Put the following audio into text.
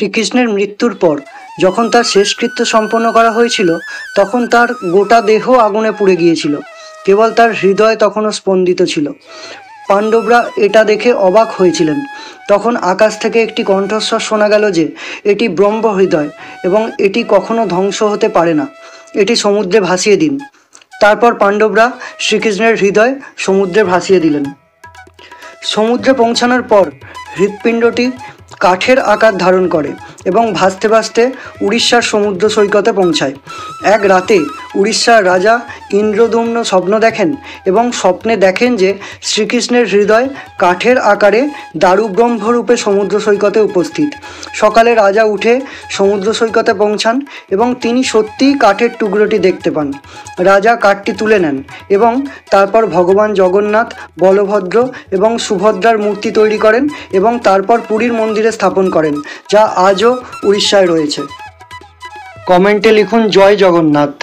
শ্রীকৃষ্ণের মৃত্যুর পর যখন তার শেষকৃত্য সম্পন্ন করা হয়েছিল তখন তার গোটা দেহ আগুনে পুড়ে গিয়েছিল, কেবল তার হৃদয় তখনও স্পন্দিত ছিল। পাণ্ডবরা এটা দেখে অবাক হয়েছিলেন। তখন আকাশ থেকে একটি কণ্ঠস্বর শোনা গেল যে এটি ব্রহ্ম হৃদয় এবং এটি কখনো ধ্বংস হতে পারে না, এটি সমুদ্রে ভাসিয়ে দিন। তারপর পাণ্ডবরা শ্রীকৃষ্ণের হৃদয় সমুদ্রে ভাসিয়ে দিলেন। সমুদ্রে পৌঁছানোর পর হৃৎপিণ্ডটি কাঠের আকার ধারণ করে এবং ভাসতে ভাসতে উড়িষ্যার সমুদ্র সৈকতে পৌঁছায়। এক রাতে উড়িষ্যার রাজা ইন্দ্রদ্যুম্ন স্বপ্ন দেখেন এবং স্বপ্নে দেখেন যে শ্রীকৃষ্ণের হৃদয় কাঠের আকারে দারুব্রহ্মরূপে সমুদ্র সৈকতে উপস্থিত। সকালে রাজা উঠে সমুদ্র সৈকতে পৌঁছান এবং তিনি সত্যিই কাঠের টুকরোটি দেখতে পান। রাজা কাঠটি তুলে নেন এবং তারপর ভগবান জগন্নাথ, বলভদ্র এবং সুভদ্রার মূর্তি তৈরি করেন এবং তারপর পুরীর মন্দিরে স্থাপন করেন, যা আজও উড়িষ্যায় রয়েছে। কমেন্টে লিখুন জয় জগন্নাথ।